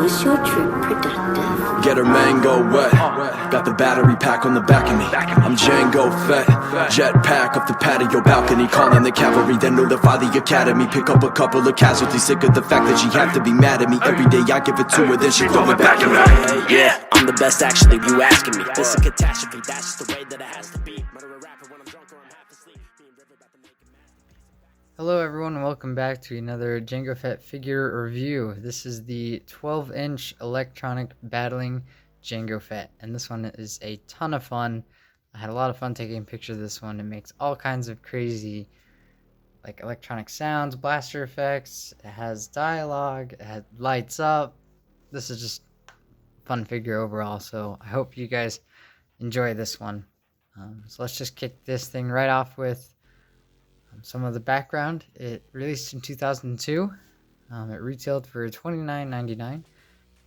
Was your trip productive? Get her mango wet. Got the battery pack on the back of me. I'm Jango, Fett. Jetpack up the patio balcony. Calling the cavalry, then notify the academy. Pick up a couple of casualties. Sick of the fact that she have to be mad at me. Every day I give it to her, then she throw it back at me. Yeah, I'm the best actually, you asking me. This is a catastrophe, that's just the way that it has to be. Murder a rapper when I'm drunk or I'm half asleep. Me and River about to make a masterpiece. Hello everyone and welcome back to another Jango Fett figure review. This is the 12-inch electronic battling Jango Fett, and this one is a ton of fun. I had a lot of fun taking pictures of this one. It makes all kinds of crazy like electronic sounds, blaster effects, it has dialogue, it lights up. This is just a fun figure overall, so I hope you guys enjoy this one. So let's just kick this thing right off with some of the background. It released in 2002. It retailed for $29.99.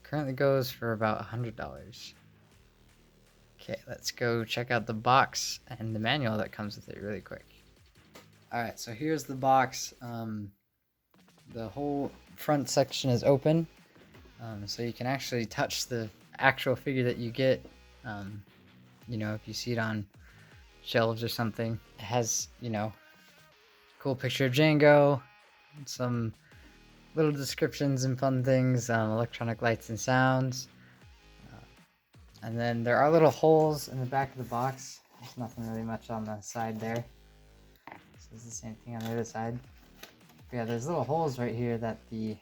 Currently goes for about $100. Okay, let's go check out the box and the manual that comes with it really quick. Alright, so here's the box. The whole front section is open, so you can actually touch the actual figure that you get. You know, if you see it on shelves or something. It has, you know, cool picture of Jango, some little descriptions and fun things, electronic lights and sounds. And then there are little holes in the back of the box. There's nothing really much on the side there. So it's the same thing on the other side. But yeah, there's little holes right here that the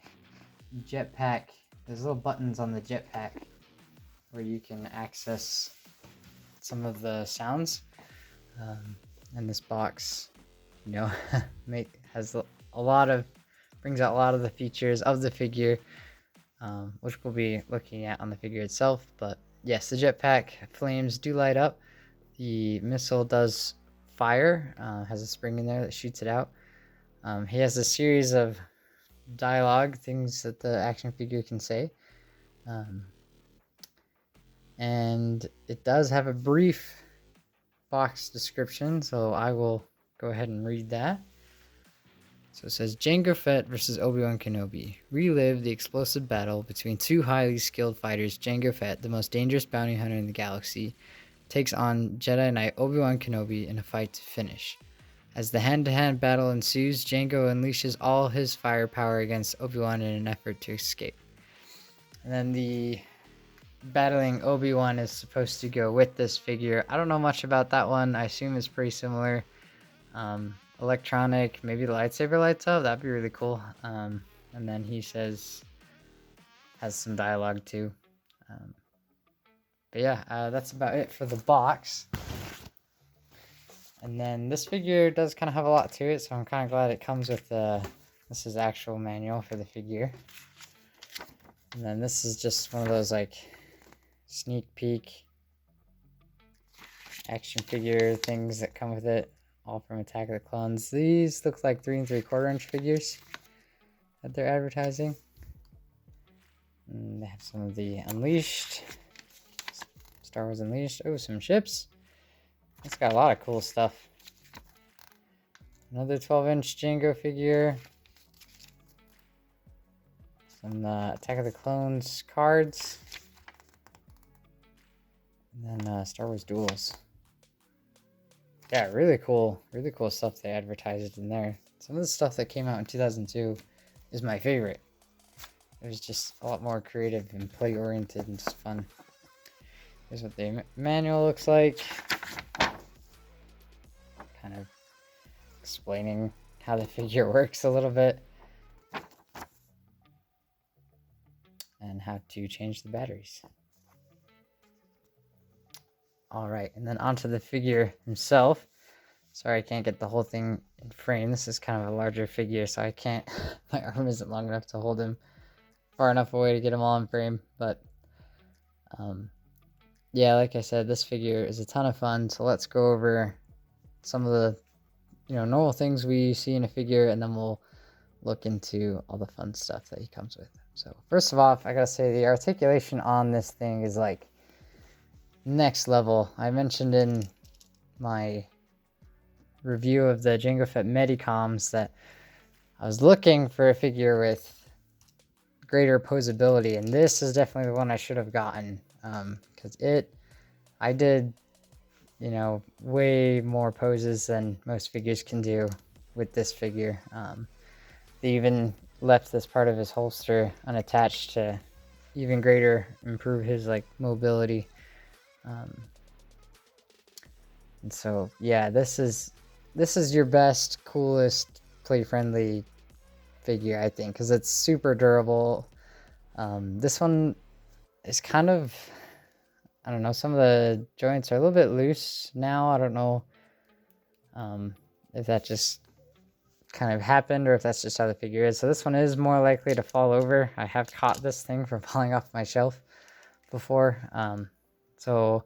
jetpack, there's little buttons on the jetpack where you can access some of the sounds. And this box, you know, has a lot of, brings out a lot of the features of the figure, which we'll be looking at on the figure itself. But yes, the jetpack flames do light up. The missile does fire, has a spring in there that shoots it out. He has a series of dialogue, things that the action figure can say. And it does have a brief box description, so I will go ahead and read that. So it says, Jango Fett versus Obi-Wan Kenobi. Relive the explosive battle between two highly skilled fighters. Jango Fett, the most dangerous bounty hunter in the galaxy, takes on Jedi Knight Obi-Wan Kenobi in a fight to finish. As the hand-to-hand battle ensues, Jango unleashes all his firepower against Obi-Wan in an effort to escape. And then the battling Obi-Wan is supposed to go with this figure. I don't know much about that one. I assume it's pretty similar. Electronic, maybe the lightsaber lights up. That'd be really cool. And then he says, has some dialogue too. But yeah, that's about it for the box. And then this figure does kind of have a lot to it, so I'm kind of glad it comes with this is the actual manual for the figure. And then this is just one of those like sneak peek action figure things that come with it, all from Attack of the Clones. These look like 3 3/4-inch figures that they're advertising. And they have some of the Unleashed, Star Wars Unleashed. Oh, some ships. It's got a lot of cool stuff. Another 12-inch Jango figure. Some Attack of the Clones cards. And then Star Wars Duels. Yeah, really cool stuff they advertised in there. Some of the stuff that came out in 2002 is my favorite. It was just a lot more creative and play-oriented and just fun. Here's what the manual looks like. Kind of explaining how the figure works a little bit. And how to change the batteries. Alright, and then onto the figure himself. Sorry I can't get the whole thing in frame. This is kind of a larger figure, so I can't, my arm isn't long enough to hold him far enough away to get him all in frame. But yeah, like I said, this figure is a ton of fun. So let's go over some of the, you know, normal things we see in a figure, and then we'll look into all the fun stuff that he comes with. So first of all, I gotta say the articulation on this thing is like next level. I mentioned in my review of the Jango Fett Medicoms that I was looking for a figure with greater posability, and this is definitely the one I should have gotten, because I did, you know, way more poses than most figures can do with this figure. They even left this part of his holster unattached to even greater improve his like mobility. And so yeah, this is your best, coolest, play friendly figure, I think, because it's super durable. This one is kind of, I don't know, some of the joints are a little bit loose now. I don't know if that just kind of happened or if that's just how the figure is. So this one is more likely to fall over. I have caught this thing from falling off my shelf before. So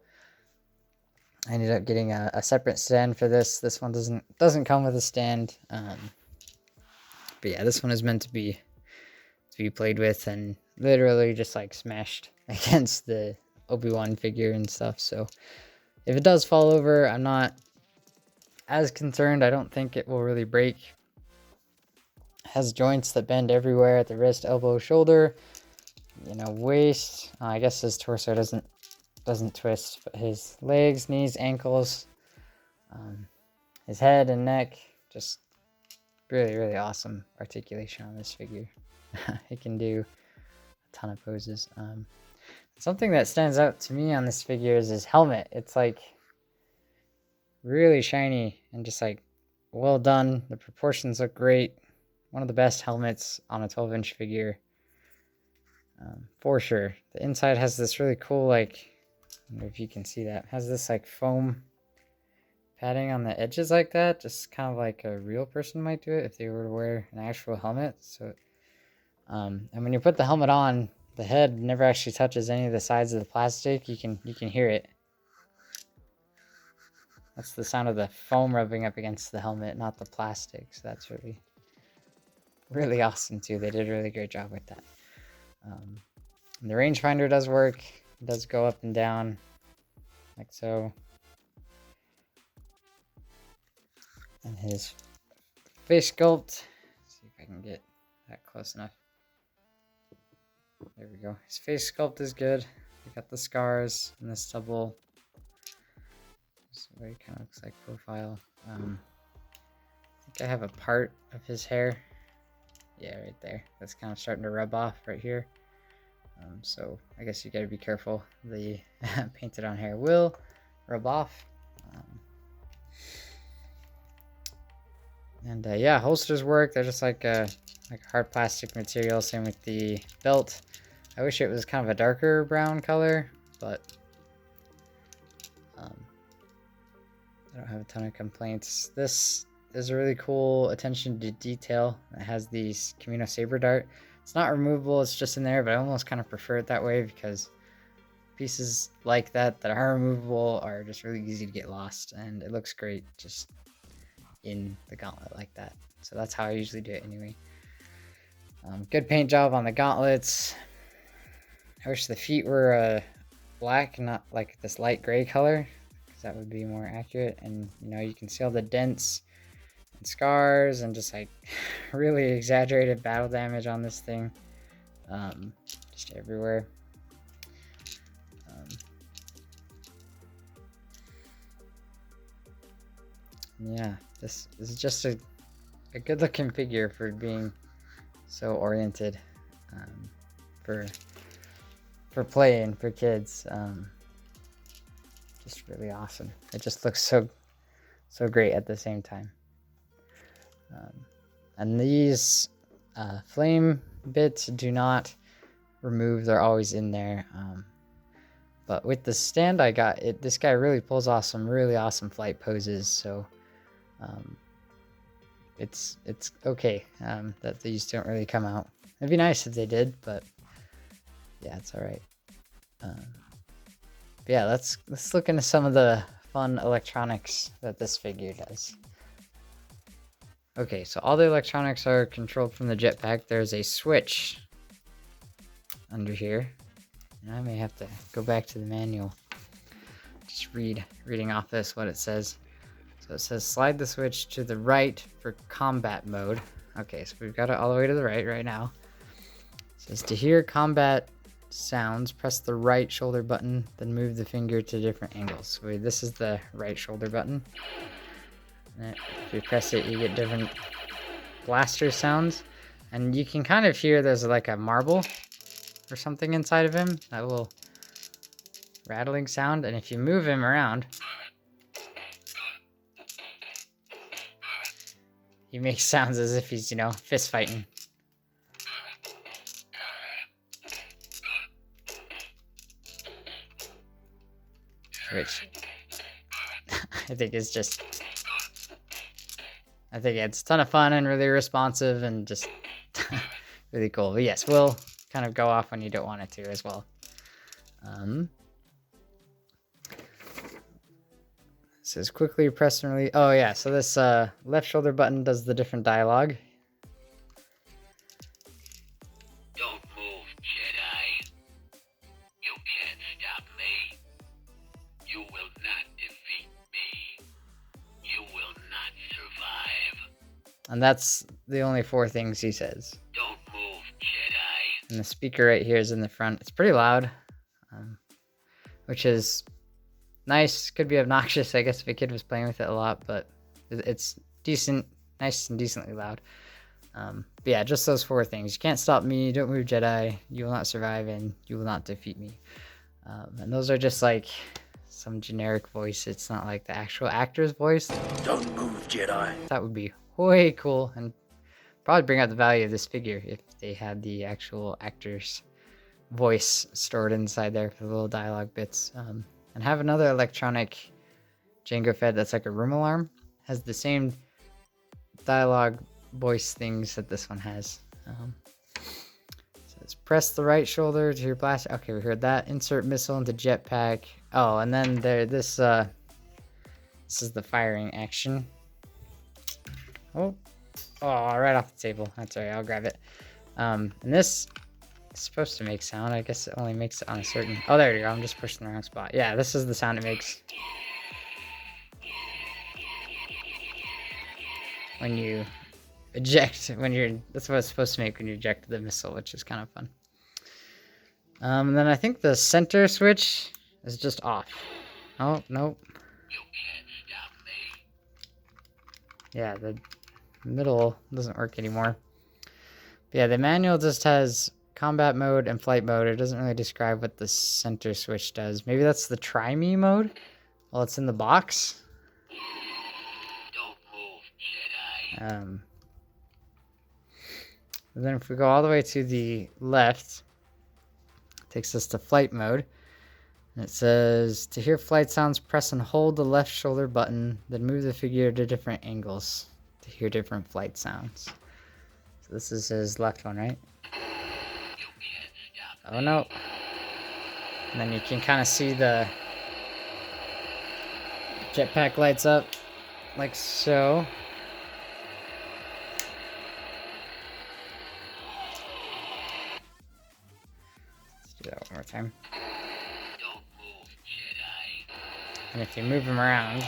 I ended up getting a separate stand for this. This one doesn't come with a stand. But yeah, this one is meant to be played with and literally just like smashed against the Obi-Wan figure and stuff. So if it does fall over, I'm not as concerned. I don't think it will really break. It has joints that bend everywhere at the wrist, elbow, shoulder, you know, waist. I guess his torso doesn't twist, but his legs, knees, ankles, his head and neck, just really, really awesome articulation on this figure. It can do a ton of poses. Something that stands out to me on this figure is his helmet. It's like really shiny and just like well done. The proportions look great. One of the best helmets on a 12-inch figure, for sure. The inside has this really cool, like, I don't know if you can see that, has this like foam padding on the edges like that, just kind of like a real person might do it if they were to wear an actual helmet. So and when you put the helmet on, the head never actually touches any of the sides of the plastic. You can hear it. That's the sound of the foam rubbing up against the helmet, not the plastic. So that's really awesome too. They did a really great job with that. And the rangefinder does work. It does go up and down like so. And his face sculpt, let's see if I can get that close enough. There we go. His face sculpt is good. We got the scars and the stubble. This way it kind of looks like profile. I think I have a part of his hair. Yeah, right there. That's kind of starting to rub off right here. So I guess you got to be careful. The painted on hair will rub off. And yeah, holsters work. They're just like a hard plastic material. Same with the belt. I wish it was kind of a darker brown color, but I don't have a ton of complaints. This is a really cool attention to detail. It has the Camino saber dart. It's not removable, it's just in there, but I almost kind of prefer it that way because pieces like that are removable are just really easy to get lost, and it looks great just in the gauntlet like that. So that's how I usually do it anyway. Good paint job on the gauntlets. I wish the feet were black, not like this light gray color, because that would be more accurate. And you know, you can see all the dents and scars and just like really exaggerated battle damage on this thing, just everywhere. Yeah, this is just a good looking figure for being so oriented, for playing for kids. Just really awesome. It just looks so great at the same time. And these flame bits do not remove, they're always in there. But with the stand I got, this guy really pulls off some really awesome flight poses. So it's okay that these don't really come out. It'd be nice if they did, but yeah, it's all right. But yeah, let's look into some of the fun electronics that this figure does. Okay, so all the electronics are controlled from the jetpack. There's a switch under here, and I may have to go back to the manual. Just reading off this what it says. So it says slide the switch to the right for combat mode. Okay, so we've got it all the way to the right now. It says to hear combat sounds, press the right shoulder button, then move the finger to different angles. So this is the right shoulder button. And if you press it, you get different blaster sounds. And you can kind of hear there's like a marble or something inside of him. That little rattling sound. And if you move him around, he makes sounds as if he's, you know, fist fighting. Which I think is just, I think it's a ton of fun and really responsive and just really cool. But yes, will kind of go off when you don't want it to as well. Says quickly press and release. Oh yeah, so this left shoulder button does the different dialogue. Don't move, Jedi. You can't stop me. You will not defeat me. You will not survive. And that's the only 4 things he says. Don't move, Jedi. And the speaker right here is in the front. It's pretty loud, which is nice. Could be obnoxious, I guess, if a kid was playing with it a lot, but it's decent, nice and decently loud. But yeah, just those 4 things. You can't stop me, don't move Jedi, you will not survive, and you will not defeat me. And those are just like some generic voice. It's not like the actual actor's voice. Don't move, Jedi. That would be way cool and probably bring up the value of this figure if they had the actual actor's voice stored inside there for the little dialogue bits. And have another electronic Jango Fett that's like a room alarm. Has the same dialogue voice things that this one has. Says press the right shoulder to your blaster. Okay, we heard that. Insert missile into jetpack. Oh, and then this is the firing action. Oh, right off the table. That's alright, I'll grab it. And this is supposed to make sound. I guess it only makes it on a certain... Oh, there you go. I'm just pushing the wrong spot. Yeah, this is the sound it makes when you eject. That's what it's supposed to make when you eject the missile, which is kind of fun. And then I think the center switch is just off. Oh, nope. You can't stop me. Yeah, the middle doesn't work anymore. But yeah, the manual just has combat mode and flight mode. It doesn't really describe what the center switch does. Maybe that's the try me mode? Well, it's in the box. Don't move, Jedi. And then if we go all the way to the left, it takes us to flight mode. And it says, to hear flight sounds, press and hold the left shoulder button, then move the figure to different angles to hear different flight sounds. So this is his left one, right? Oh no. And then you can kind of see the jetpack lights up like so. Let's do that one more time. Don't move, Jedi. And if you move him around,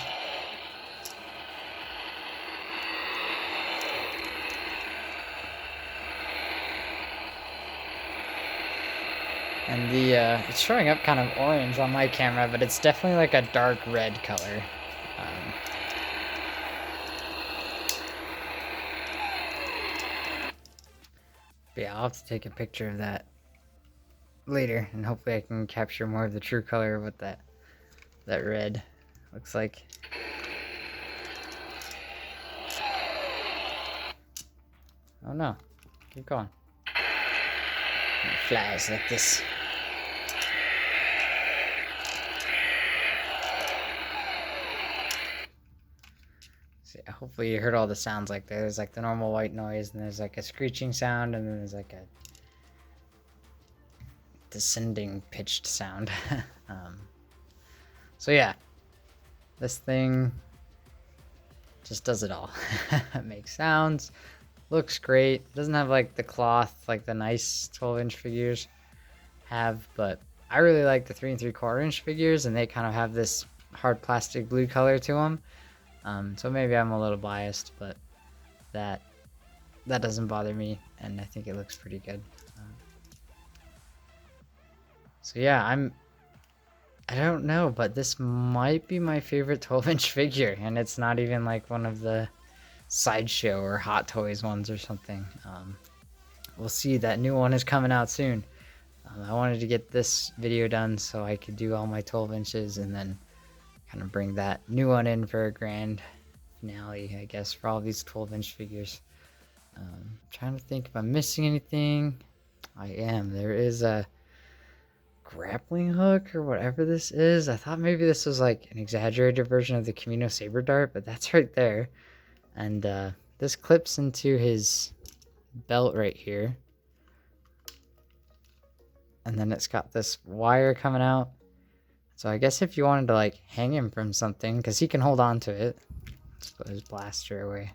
and the it's showing up kind of orange on my camera, but it's definitely like a dark red color. But yeah, I'll have to take a picture of that later, and hopefully I can capture more of the true color of what that red looks like. Oh no, keep going. It flies like this. So yeah, hopefully you heard all the sounds. Like there's like the normal white noise, and there's like a screeching sound, and then there's like a descending pitched sound. So yeah, this thing just does it all. It makes sounds, looks great. It doesn't have like the cloth like the nice 12-inch figures have, but I really like the 3 3/4-inch figures, and they kind of have this hard plastic blue color to them. So maybe I'm a little biased, but that doesn't bother me, and I think it looks pretty good. So yeah, I don't know, but this might be my favorite 12-inch figure, and it's not even like one of the Sideshow or Hot Toys ones or something. We'll see. That new one is coming out soon. I wanted to get this video done so I could do all my 12 inches and then kind of bring that new one in for a grand finale, I guess, for all these 12-inch figures. Trying to think if I'm missing anything. I am. There is a grappling hook or whatever this is. I thought maybe this was like an exaggerated version of the Camino Saber Dart, but that's right there. And this clips into his belt right here. And then it's got this wire coming out. So I guess if you wanted to like hang him from something, because he can hold on to it. Let's put his blaster away.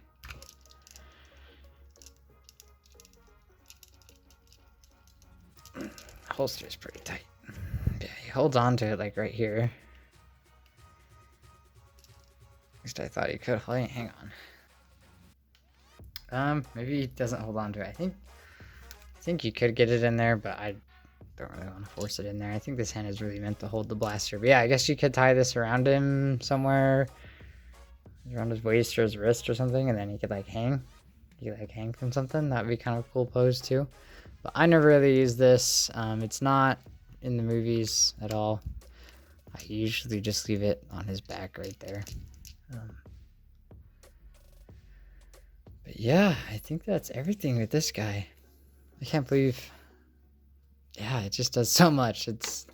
Holster is pretty tight. Yeah, he holds on to it like right here. At least I thought he could. Hang on. Maybe he doesn't hold on to it. I think you could get it in there, but I don't really want to force it in there. I think this hand is really meant to hold the blaster. But yeah, I guess you could tie this around him somewhere, around his waist or his wrist or something, and then he could like hang. He could like hang from something. That'd be kind of a cool pose too. But I never really use this. It's not in the movies at all. I usually just leave it on his back right there. But yeah, I think that's everything with this guy. I can't believe, yeah, it just does so much. It's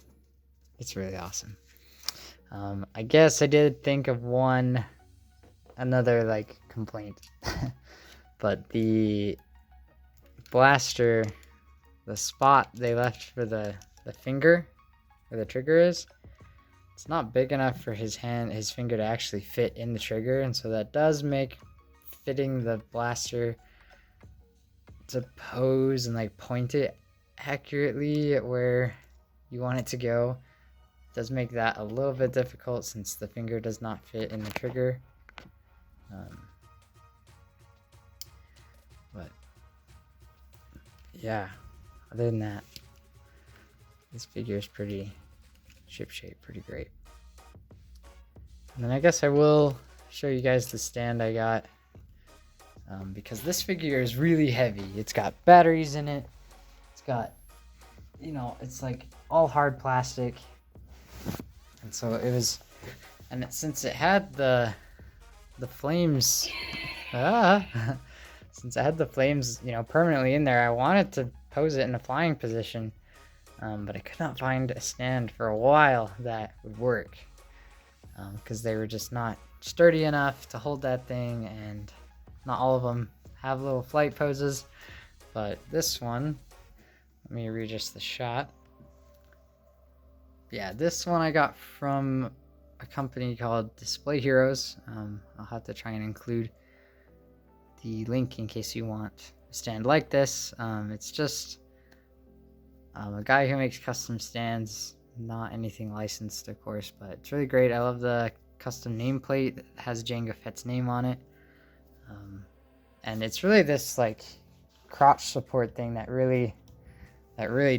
really awesome. I guess I did think of another like complaint, but the blaster, the spot they left for the finger where the trigger is, it's not big enough for his finger to actually fit in the trigger, and so that does make fitting the blaster to pose and like point it accurately at where you want it to go. It does make that a little bit difficult since the finger does not fit in the trigger. But yeah, other than that, this figure is pretty shipshape, pretty great. And then I guess I will show you guys the stand I got, because this figure is really heavy. It's got batteries in it. It's got, it's like all hard plastic. And so it was, and since it had the flames, since it had the flames, permanently in there, I wanted to pose it in a flying position, but I could not find a stand for a while that would work, because they were just not sturdy enough to hold that thing, and not all of them have little flight poses. But this one, let me readjust the shot. Yeah, this one I got from a company called Display Heroes. I'll have to try and include the link in case you want a stand like this. It's just a guy who makes custom stands, not anything licensed, of course, but it's really great. I love the custom nameplate that has Jango Fett's name on it. And it's really this like crotch support thing that really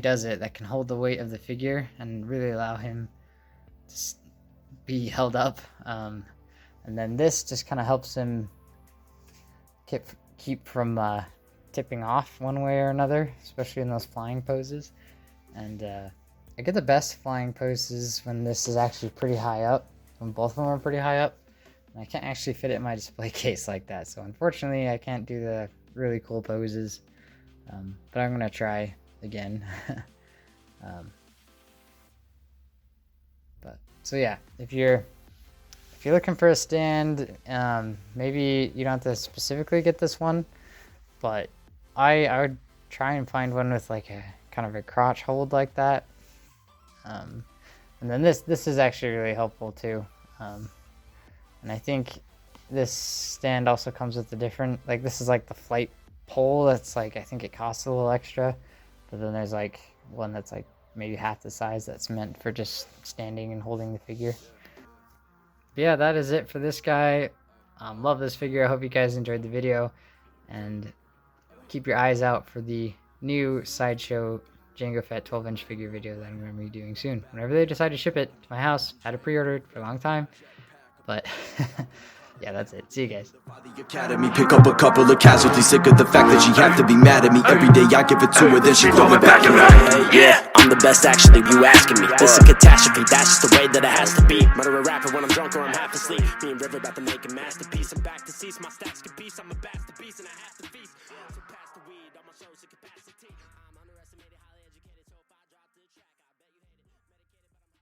does it, that can hold the weight of the figure and really allow him to be held up. And then this just kind of helps him keep from tipping off one way or another, especially in those flying poses. And I get the best flying poses when this is actually pretty high up, when both of them are pretty high up. And I can't actually fit it in my display case like that, so unfortunately I can't do the really cool poses, but I'm gonna try again. But so yeah, if you're looking for a stand, maybe you don't have to specifically get this one, but I would try and find one with like a kind of a crotch hold like that. And then this is actually really helpful too. And I think this stand also comes with a different, like this is like the flight pole that's like, I think it costs a little extra, but then there's like one that's like maybe half the size that's meant for just standing and holding the figure. But yeah, that is it for this guy. Love this figure. I hope you guys enjoyed the video, and keep your eyes out for the new Sideshow Jango Fett 12-inch figure video that I'm going to be doing soon. Whenever they decide to ship it to my house, had it pre-ordered for a long time, but yeah, that's it. See you guys. The academy, pick up a couple of casualties, sick of the fact that she have to be mad at me. Every day I give it to her, then she throw it back at me. Yeah, I'm the best actually, you asking me. This is catastrophe, that's just the way that it has to be. Murder a rapper when I'm drunk or I'm half asleep. Me and River about to make a masterpiece. I'm back to cease, my stacks can piece. I'm a bastard beast and I have to feast. So pass the weed, all my shows at capacity.